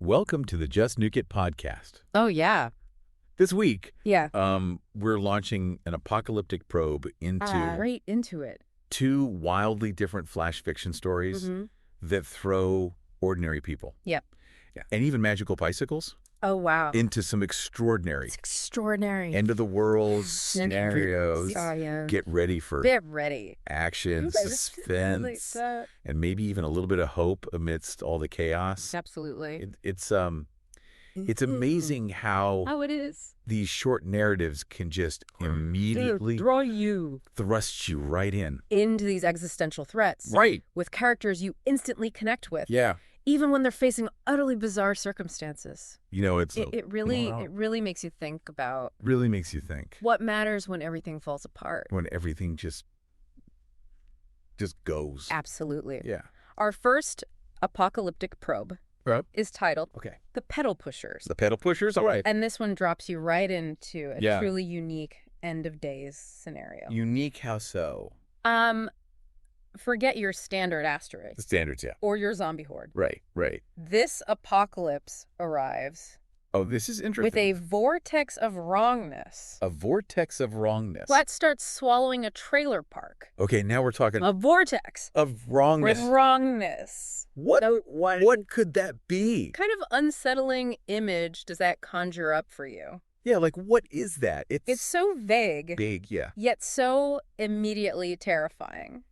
Welcome to the Just Nuke It podcast. Oh, yeah. This week, Yeah. we're launching an apocalyptic probe into Right into it. two wildly different flash fiction stories that throw ordinary people. Yep. Yeah. And even magical bicycles Oh, wow. into some extraordinary It's extraordinary. end-of-the-world scenarios. Get ready for action, suspense, and maybe even a little bit of hope amidst all the chaos. Absolutely. It's amazing how it is. these short narratives can just immediately Draw you thrust you right in. into these existential threats. Right. With characters you instantly connect with. Yeah. Even when they're facing utterly bizarre circumstances. You know, it really makes you think about really makes you think. what matters when everything falls apart. When everything just goes. Absolutely. Yeah. Our first apocalyptic probe is titled The Pedal Pushers. The Pedal Pushers? All right. And this one drops you right into a Yeah. truly unique end of days scenario. Unique how so? Forget your standard asteroid The standards, yeah. or your zombie horde. Right. This apocalypse arrives Oh, this is interesting. with a vortex of wrongness. A vortex of wrongness. What starts swallowing a trailer park? Okay, now we're talking A vortex of wrongness. with wrongness. What could that be? Kind of unsettling image does that conjure up for you? Yeah, like what is that? It's so vague, big, yeah. yet so immediately terrifying.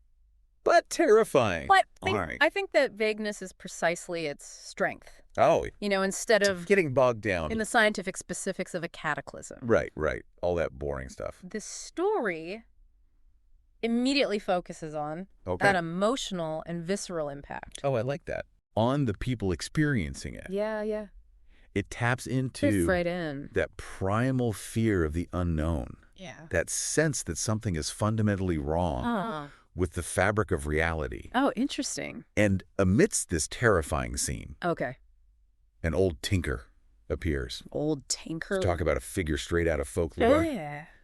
But terrifying. But All right. I think that vagueness is precisely its strength. Oh, You know, instead of getting bogged down. in the scientific specifics of a cataclysm. Right. All that boring stuff. The story immediately focuses on that emotional and visceral impact. Oh, I like that. On the people experiencing it. Yeah. It taps Fits into right in. that primal fear of the unknown. Yeah. That sense that something is fundamentally wrong with the fabric of reality. Oh, interesting. And amidst this terrifying scene, Okay. an old tinker appears. Old tinker. Talk about a figure straight out of folklore.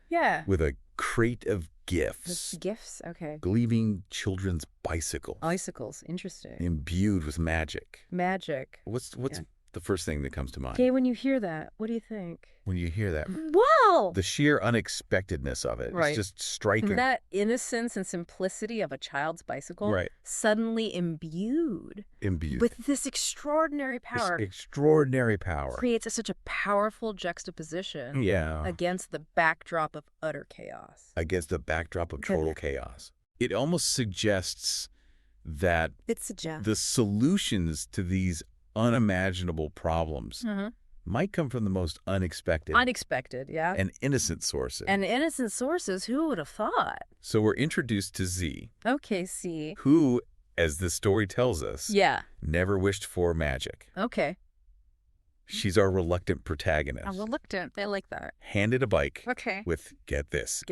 Yeah. With a crate of gifts. Gifts. Okay. Gleaming children's bicycle. Icicles. Interesting. Imbued with magic. Magic. What's the first thing that comes to mind? Okay, when you hear that, what do you think? When you hear that? Wow! The sheer unexpectedness of it. Right. It's just striking. That innocence and simplicity of a child's bicycle suddenly imbued with this extraordinary power. This extraordinary power. Creates such a powerful juxtaposition against the backdrop of utter chaos. Against the backdrop of total chaos. It almost suggests that the solutions to these unimaginable problems might come from the most unexpected. Yeah. And innocent sources. And innocent sources, who would have thought? So we're introduced to Z. Okay, C. Who, as the story tells us, never wished for magic. Okay. She's our reluctant protagonist. Reluctant. They like that. Handed a bike with, get this,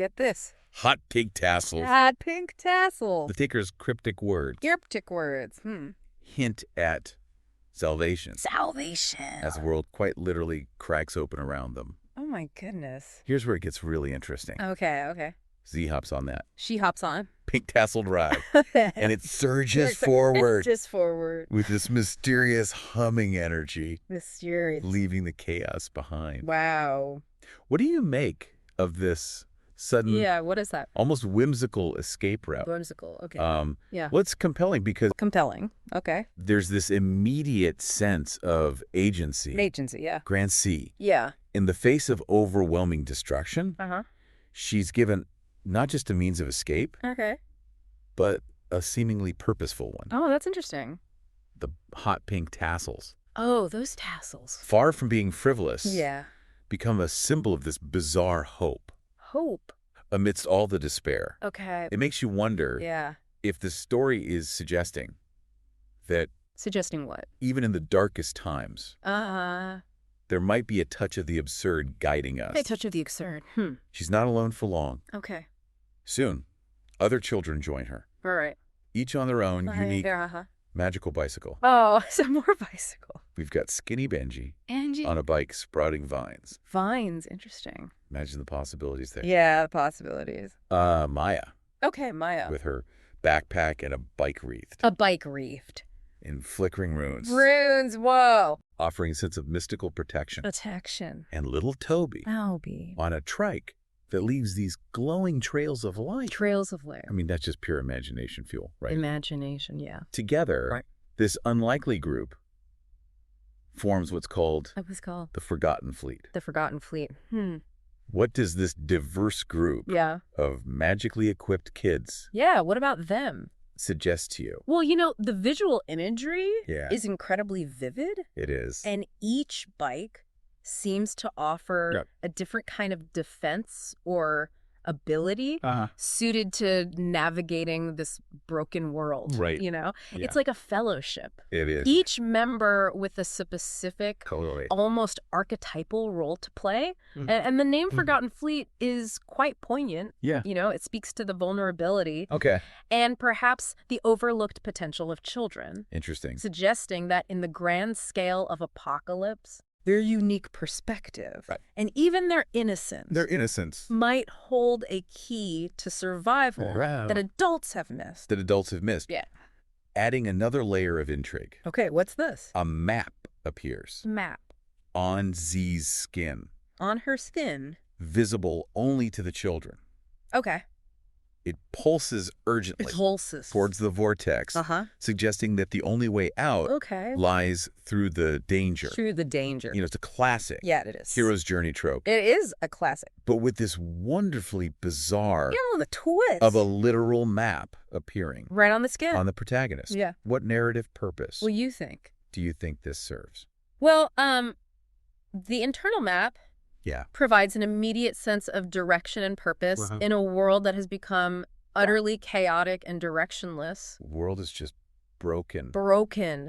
hot pink tassels. Hot pink tassels. The taker's cryptic words. Cryptic words. Hint at salvation. Salvation. As the world quite literally cracks open around them. Oh, my goodness. Here's where it gets really interesting. Okay. Z hops on that. She hops on. Pink tasseled ride. And it surges forward. Just forward. With this mysterious humming energy. Mysterious. Leaving the chaos behind. Wow. What do you make of this sudden, what is that? almost whimsical escape route? Whimsical, okay. Well, it's compelling because okay. there's this immediate sense of agency. Grand C. Yeah. In the face of overwhelming destruction, she's given not just a means of escape, but a seemingly purposeful one. Oh, that's interesting. The hot pink tassels. Oh, those tassels. Far from being frivolous, become a symbol of this bizarre hope. Amidst all the despair. Okay. It makes you wonder if the story is suggesting that Suggesting what? even in the darkest times, there might be a touch of the absurd guiding us. A touch of the absurd. She's not alone for long. Okay. Soon, other children join her, All right. each on their own unique magical bicycle. Oh, some more bicycle. We've got skinny Benji Angie. on a bike sprouting vines. Vines. Interesting. Imagine the possibilities there. Yeah, the possibilities. Maya. Okay, Maya. With her backpack and a bike wreathed. A bike reefed. in flickering runes. Runes, whoa. Offering a sense of mystical protection. Protection. And little Toby. Toby. On a trike that leaves these glowing trails of light. Trails of light. I mean, that's just pure imagination fuel, right? Imagination, yeah. Together, this unlikely group forms what's called the Forgotten Fleet. The Forgotten Fleet. What does this diverse group of magically equipped kids what about them? Suggest to you? Well, the visual imagery is incredibly vivid. It is. And each bike seems to offer a different kind of defense or ability suited to navigating this broken world. Right. It's like a fellowship. It is. Each member with a specific, almost archetypal role to play. And the name Forgotten Fleet is quite poignant. Yeah. It speaks to the vulnerability. Okay. And perhaps the overlooked potential of children. Interesting. Suggesting that in the grand scale of apocalypse, their unique perspective, and even their innocence, might hold a key to survival that adults have missed. Yeah. Adding another layer of intrigue. Okay, what's this? A map appears. Map. On Z's skin. On her skin. Visible only to the children. Okay. It pulses urgently towards the vortex, suggesting that the only way out lies through the danger. It's a classic. Yeah, it is. Hero's journey trope. It is a classic. But with this wonderfully bizarre the twist of a literal map appearing. Right on the skin. On the protagonist. Yeah. What narrative purpose do you think this serves? Well, the internal map provides an immediate sense of direction and purpose in a world that has become utterly chaotic and directionless. The world is just broken.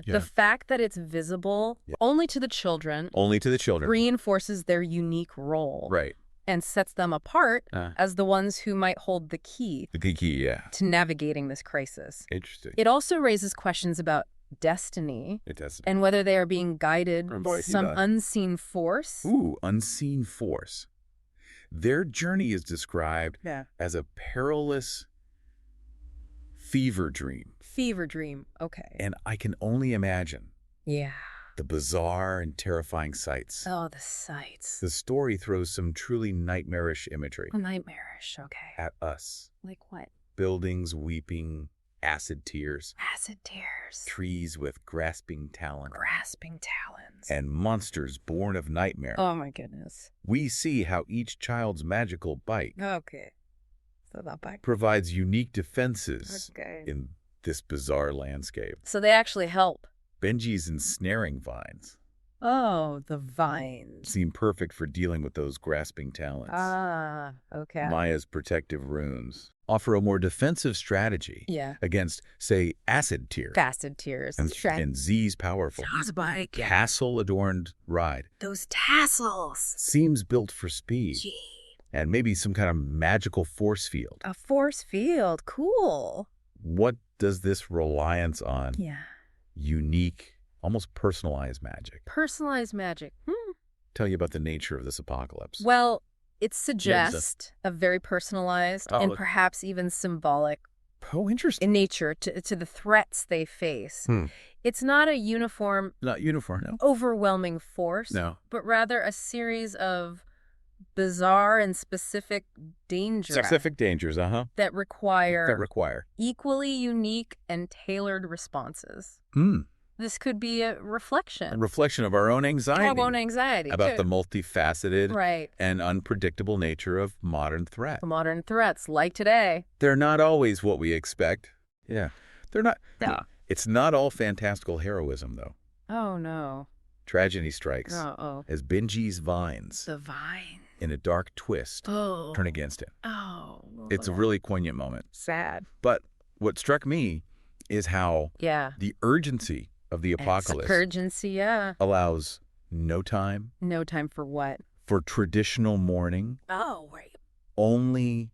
Yeah. The fact that it's visible only to the children reinforces their unique role. Right. And sets them apart as the ones who might hold the key. To navigating this crisis. Interesting. It also raises questions about destiny. It does. And whether they are being guided by some unseen force. Ooh, unseen force. Their journey is described as a perilous fever dream. Fever dream, okay. And I can only imagine. Yeah. The bizarre and terrifying sights. Oh, the sights. The story throws some truly nightmarish imagery. Nightmarish, okay. At us. Like what? Buildings weeping. Acid tears. Trees with grasping talons. And monsters born of nightmare. Oh, my goodness. We see how each child's magical bike So that bike provides unique defenses in this bizarre landscape. So they actually help. Benji's ensnaring vines. Oh, the vines. Seem perfect for dealing with those grasping talons. Okay. Maya's protective runes offer a more defensive strategy against, say, acid tears. And Z's powerful tassel-adorned ride. Those tassels. Seems built for speed. And maybe some kind of magical force field. A force field. Cool. What does this reliance on? Unique, almost personalized magic. Tell you about the nature of this apocalypse. Well, it suggests a very personalized and perhaps even symbolic interesting. in nature to the threats they face. It's not a uniform, no. Overwhelming force, but rather a series of bizarre and specific dangers. That require equally unique and tailored responses. This could be a reflection. Of our own anxiety. About the multifaceted and unpredictable nature of modern threats. Modern threats, like today. They're not always what we expect. Yeah. They're not. Yeah. It's not all fantastical heroism, though. Oh, no. Tragedy strikes as Benji's vines. The vines. In a dark twist, turn against him. Oh. It's a really poignant moment. Sad. But what struck me is how the urgency of the apocalypse allows no time. No time for what? For traditional mourning. Oh, right. Only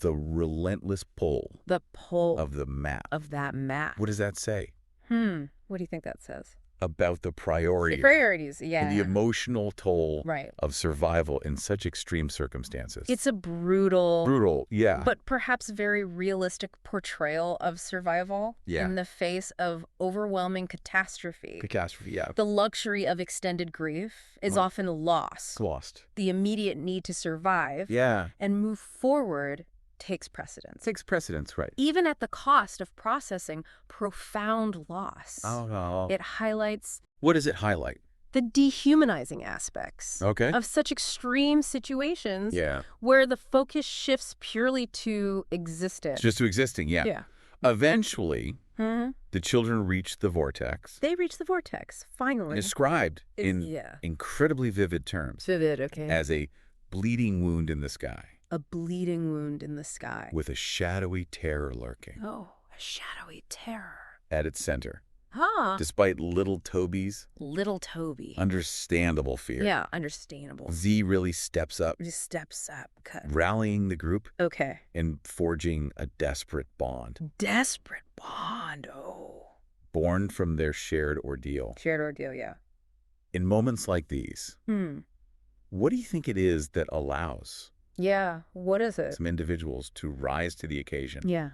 the relentless pull. The pull. Of the map. Of that map. What does that say? What do you think that says? about the priorities, yeah. and the emotional toll right. of survival in such extreme circumstances. It's a brutal, yeah. but perhaps very realistic portrayal of survival in the face of overwhelming catastrophe. Yeah. The luxury of extended grief is often lost. The immediate need to survive and move forward takes precedence. Right. Even at the cost of processing profound loss. It highlights... What does it highlight? The dehumanizing aspects of such extreme situations where the focus shifts purely to existence. Just to existing, yeah. Eventually, the children reach the vortex. They reach the vortex, finally. Described in incredibly vivid terms. As a bleeding wound in the sky. A bleeding wound in the sky. With a shadowy terror lurking. Oh, a shadowy terror. At its center. Despite little Toby's understandable fear. Yeah, understandable. Z really steps up. Rallying the group. And forging a desperate bond. Born from their shared ordeal. In moments like these, what do you think it is that allows what is it? some individuals to rise to the occasion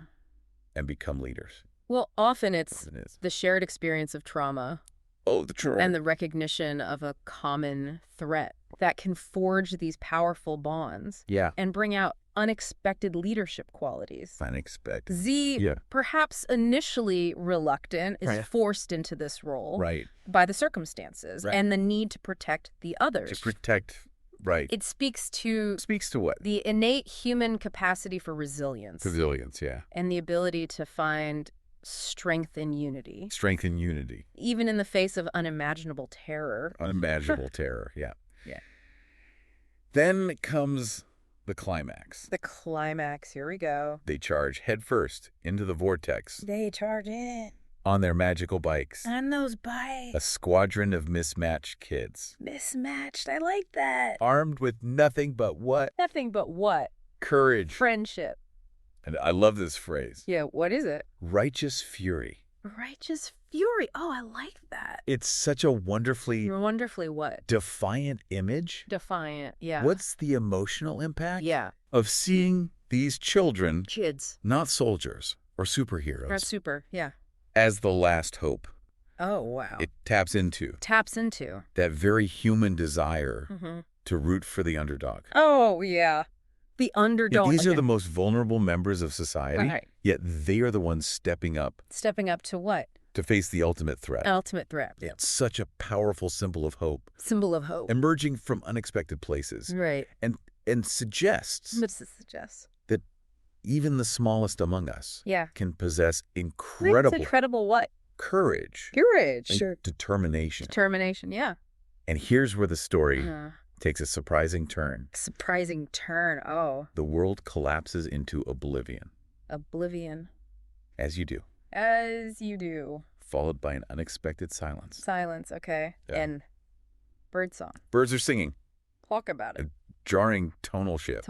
and become leaders? Well, often it's the shared experience of trauma. The trauma. And the recognition of a common threat that can forge these powerful bonds. And bring out unexpected leadership qualities. Unexpected. Z, perhaps initially reluctant, is forced into this role by the circumstances and the need to protect the others. It speaks to what? The innate human capacity for resilience. And the ability to find strength in unity. Even in the face of unimaginable terror. Then comes the climax. Here we go. They charge headfirst into the vortex. They charge in. On their magical bikes. On those bikes. A squadron of mismatched kids. Mismatched. I like that. Armed with nothing but what? Courage. Friendship. And I love this phrase. What is it? Righteous fury. Oh, I like that. It's such a wonderfully what? Defiant image. What's the emotional impact? Of seeing these children. Kids. Not soldiers or superheroes. Not as the last hope. Oh, wow. It taps into that very human desire to root for the underdog. Oh, yeah. The underdog. These are the most vulnerable members of society, yet they are the ones stepping up. Stepping up to what? To face the ultimate threat. It's such a powerful symbol of hope. Emerging from unexpected places. And suggests. What does it suggest? That even the smallest among us can possess incredible what? Courage. Sure. Determination. And here's where the story takes a surprising turn. Oh. The world collapses into oblivion. As you do. Followed by an unexpected silence. And birdsong. Birds are singing. Talk about it. A jarring tonal shift.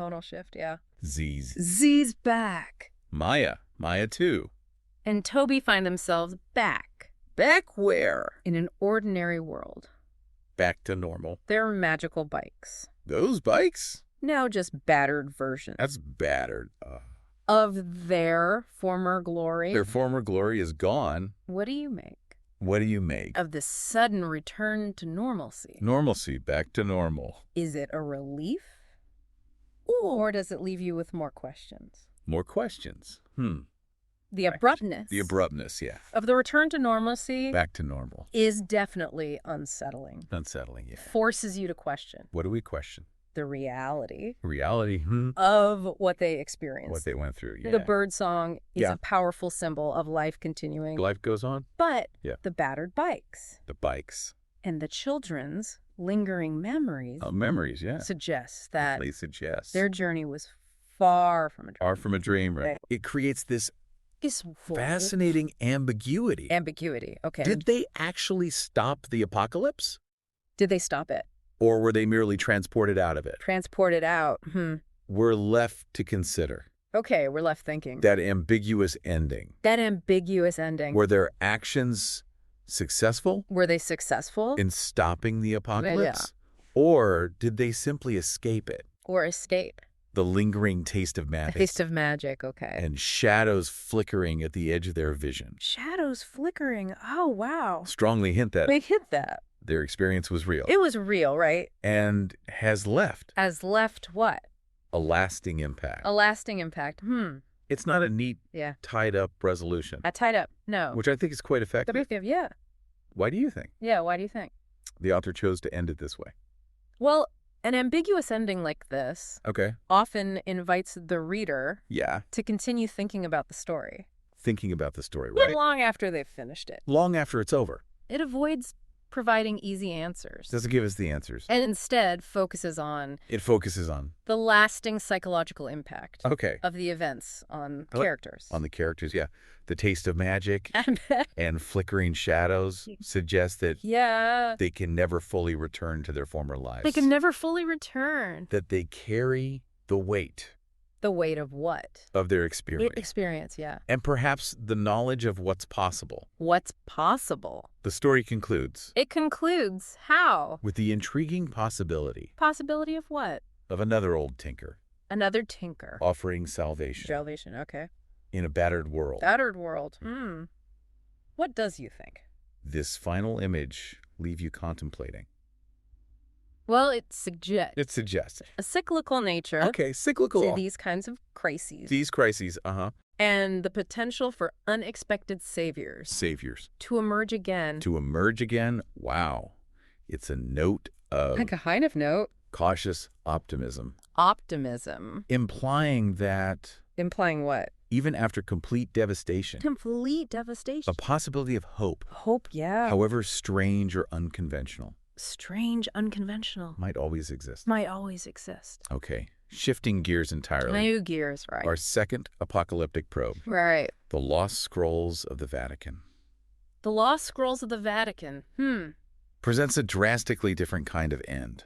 Z's back. Maya too. And Toby find themselves back. Back where? In an ordinary world. Back to normal. Their magical bikes. Those bikes? Now just battered versions. That's battered. Of their former glory. Their former glory is gone. What do you make? Of this sudden return to normalcy? Back to normal. Is it a relief? Or does it leave you with more questions? The abruptness. Of the return to normalcy. Back to normal. Is definitely unsettling. Forces you to question. What do we question? The reality. Of what they experienced. What they went through, The bird song is a powerful symbol of life continuing. Life goes on. But the battered bikes. The bikes. And the children's lingering memories. Suggests that their journey was far from a dream. Right? It creates this fascinating ambiguity. Okay. Did they actually stop the apocalypse? Did they stop it? Or were they merely transported out of it? We're left to consider. Okay, we're left thinking. That ambiguous ending. Were their actions Successful? Were they successful? In stopping the apocalypse? Yeah. Or did they simply escape it? Or escape. The lingering taste of magic. Taste of magic, okay. And shadows flickering at the edge of their vision. Shadows flickering. Oh, wow. Strongly hint that. They hint that. Their experience was real. It was real, right? And has left. Has left what? A lasting impact. A lasting impact. It's not a neat, tied-up resolution. Tied up, no. Which I think is quite effective. Yeah. Why do you think? Yeah, why do you think? The author chose to end it this way. Well, an ambiguous ending like this often invites the reader to continue thinking about the story. Thinking about the story, right? Long after they've finished it. Long after it's over. It avoids providing easy answers. Doesn't give us the answers. And instead focuses on... It focuses on... the lasting psychological impact of the events on characters. On the characters, yeah. The taste of magic and flickering shadows suggest that they can never fully return to their former lives. They can never fully return. That they carry the weight. The weight of what? Of their experience. Experience, yeah. And perhaps the knowledge of what's possible. What's possible? The story concludes. It concludes. How? With the intriguing possibility. Possibility of what? Of another old tinker. Another tinker. Offering salvation. Salvation, okay. In a battered world. Battered world. What does you think? This final image leave you contemplating. Well, it suggests. It suggests. A cyclical nature. Okay, cyclical. To these kinds of crises. These crises, And the potential for unexpected saviors. Saviors. To emerge again. To emerge again? Wow. It's a note of... Like a kind of note. Cautious optimism. Optimism. Implying that... Implying what? Even after complete devastation. Complete devastation. A possibility of hope. Hope, yeah. However strange or unconventional. Strange, unconventional. Might always exist. Might always exist. Okay. Shifting gears entirely. New gears, right. Our second apocalyptic probe. Right. The Lost Scrolls of the Vatican. The Lost Scrolls of the Vatican. Presents a drastically different kind of end.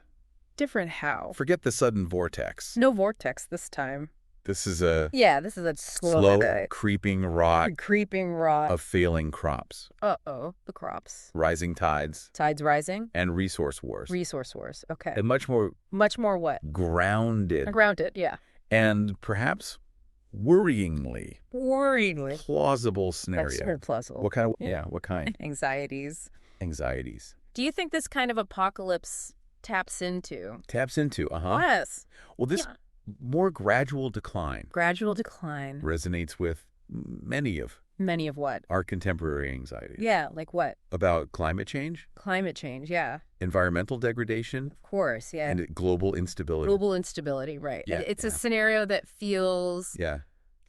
Different how? Forget the sudden vortex. No vortex this time. This is a... Yeah, this is a slow creeping rot. Creeping rot. Of failing crops. Uh-oh, the crops. Rising tides. Tides rising. And resource wars. Resource wars, okay. And much more... Much more what? Grounded. Grounded, yeah. And perhaps worryingly... Plausible scenario. That's very plausible. What kind of... Yeah, what kind? Anxieties. Anxieties. Do you think this kind of apocalypse taps into? Taps into, Yes. Well, this... Yeah. More gradual decline. Gradual decline. Resonates with many of... Many of what? Our contemporary anxieties. Yeah, like what? About climate change. Climate change, yeah. Environmental degradation. Of course, yeah. And global instability. Global instability, right. Yeah, it's a scenario that feels...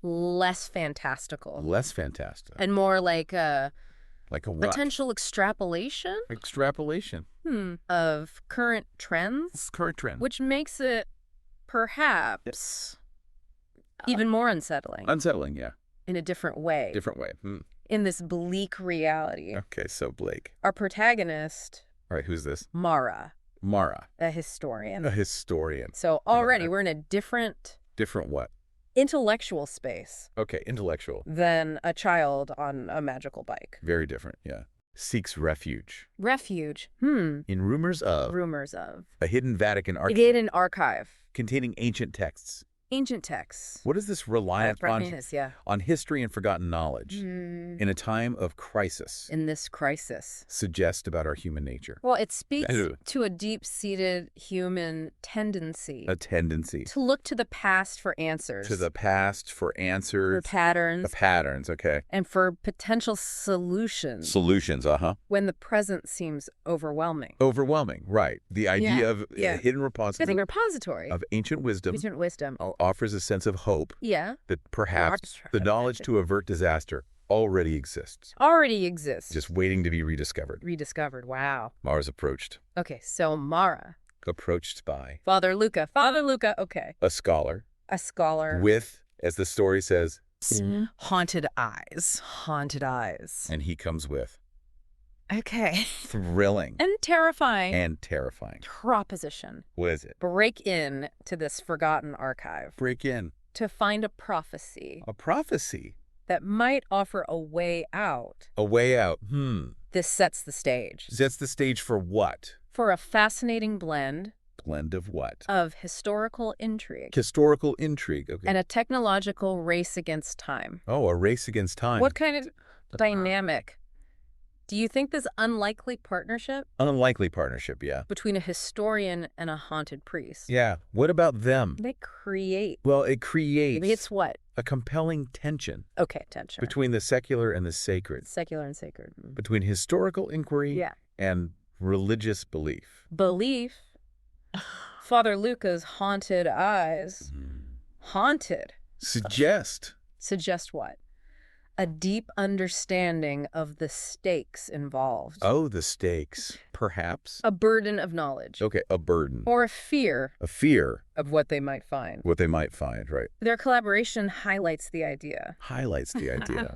less fantastical. Less fantastical. And more like a... Like a what? Potential extrapolation? Extrapolation. Of current trends. Current trend. Which makes it... perhaps even more unsettling. Unsettling, yeah. In a different way. Different way. In this bleak reality. Okay, so Blake. Our protagonist. All right, who's this? Mara. Mara. A historian. A historian. So already we're in a different... Different what? Intellectual space. Okay, intellectual. Than a child on a magical bike. Very different, yeah. Seeks refuge. Refuge. In rumors of... Rumors of. A hidden Vatican archive. A hidden archive. Containing ancient texts. Ancient texts. What is this reliance on history and forgotten knowledge in a time of crisis? In this crisis. Suggest about our human nature. Well, it speaks to a deep-seated human tendency. A tendency. To look to the past for answers. To the past for answers. For patterns. The patterns, okay. And for potential solutions. Solutions, When the present seems overwhelming. Overwhelming, right. The idea of a hidden repository. Hidden repository. Of ancient wisdom. Ancient wisdom. Offers a sense of hope. Yeah. That perhaps the knowledge to avert disaster already exists. Already exists. Just waiting to be rediscovered. Rediscovered, wow. Mara's approached. Okay, so Mara. Approached by... Father Luca. Father Luca, okay. A scholar. A scholar. With, as the story says... Haunted eyes. Haunted eyes. And he comes with... Okay. Thrilling. And terrifying. And terrifying. Proposition. What is it? Break in to this forgotten archive. Break in. To find a prophecy. A prophecy? that might offer a way out. A way out. This sets the stage. Sets the stage for what? For a fascinating blend. Blend of what? Of historical intrigue. Historical intrigue, okay. And a technological race against time. Oh, a race against time. What kind of dynamic do you think this unlikely partnership? Unlikely partnership, yeah. Between a historian and a haunted priest. Yeah. What about them? They create. Well, it creates. Maybe it's what? A compelling tension. Okay, tension. Between the secular and the sacred. Secular and sacred. Between historical inquiry and religious belief. Belief? Father Luca's haunted eyes. Haunted. Suggest. Suggest what? A deep understanding of the stakes involved. Oh, the stakes. Perhaps. A burden of knowledge. Okay, a burden. Or a fear. A fear. Of what they might find. What they might find, right. Their collaboration highlights the idea. Highlights the idea.